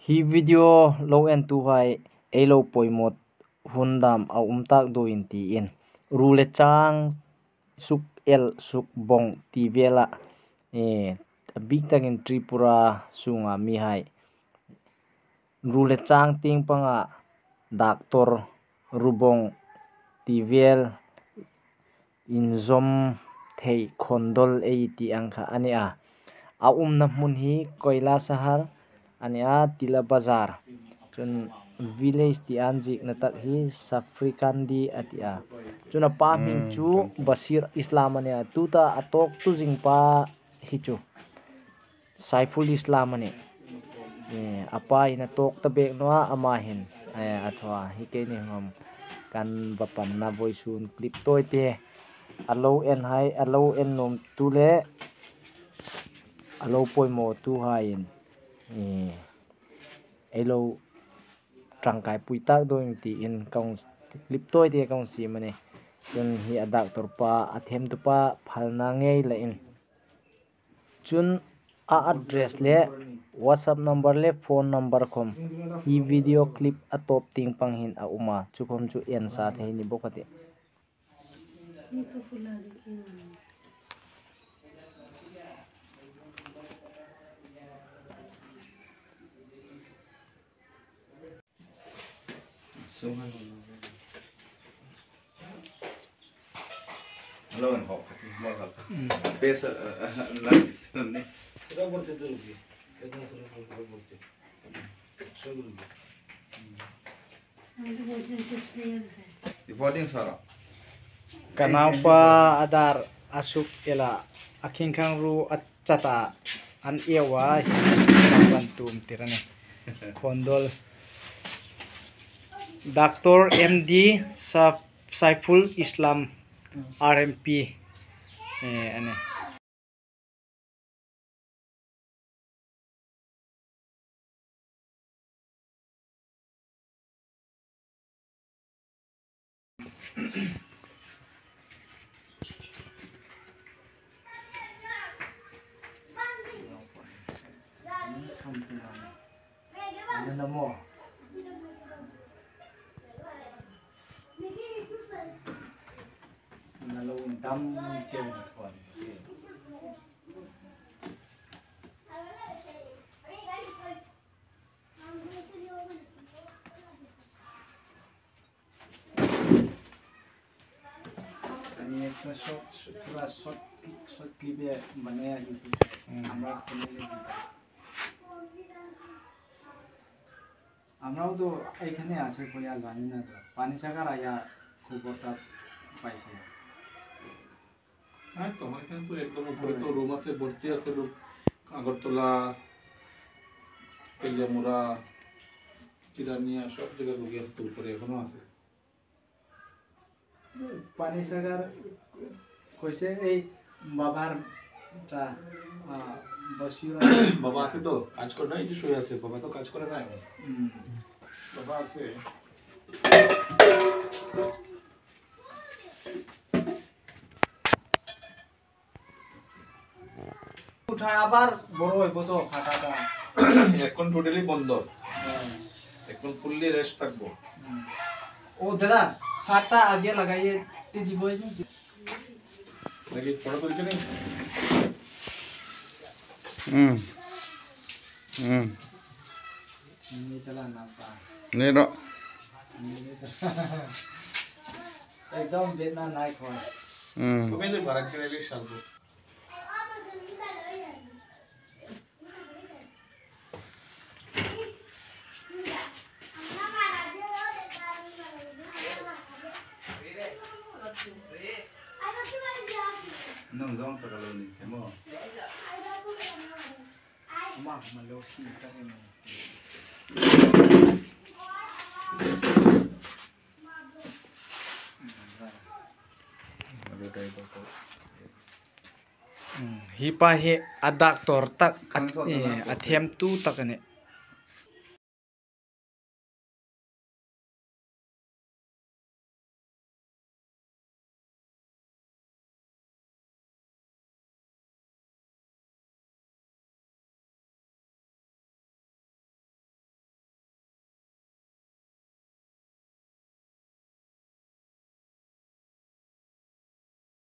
Hi video lo en tu hai elo poimot hundam a umtak do in ti in rule chang suk el suk bong ti vela big tang in Tripura sunga mi hai rule chang ting panga doctor rubong ti vel in zom thei khondol ti angkha ani a na mun hi koila sahar ani tila bazar chun village ti anjik na tat hi Safrikandi atia chuna pa ming chu Basir Islam ania tuta atok tu jingpa hi chu Saiful Islam ani apa ina tok ta bek noa ama hin athwa hi ke ni hom kan bapam na voisun clip toy te alo en hai alo en nom tu le alo poimo tu hain elo trangkai puitak do ti in kong clip toy te kong si mane chun hi adak torpa athem tu pa phalna ngei la in chun address le WhatsApp number le phone number khom hi video clip atop ting pang hin a uma chukom chu en sa thei ni bokate Hello and hope more base ni Kira borte dulu, kira borte. Seguro. reporting sara kanau pa adar asuk ela aking kang ru achata an ewa bantum tirane khondol Dr. MD Saiful Islam RMP ane ano na mo nalawin dam ken kon ani ekta short clip e banaya YouTube আমরা চ্যানেলে আমরাও তো এখানে আছে কোয়া জানি না তো পানি সাগর আয়া খবরটা পাইছে হ্যাঁ তোমার এখানে তো একদম উপরে তো রুম আছে ভর্তি আছে লোক আগরতলা তেলিয়ামুড়া কিরানিয়া সব জায়গায় রোগী আছে তো উপরে এখনো আছে পানি সাগর কইছে এই বাবার টা বসির বাবা আছে তো কাজ করে নাই যে শুয়ে আছে বাবা তো কাজ করে নাই বাবা আছে উঠা আবার বড় হইব তো খাটাটা এখন টোটালি বন্ধ এখন ফুললি রেস্ট থাকবো ও দাদা সাতটা আগে লাগাইয়ে দিব নাকি ফটো তুলছে নি নিতলা না পা nero একদম বেদনা নাই খয় তুমি যে বারাক কেরালি সালবো nong zong ta kalau ni mo ma malo si ka ni hi pa he adak tor tak athem tu takane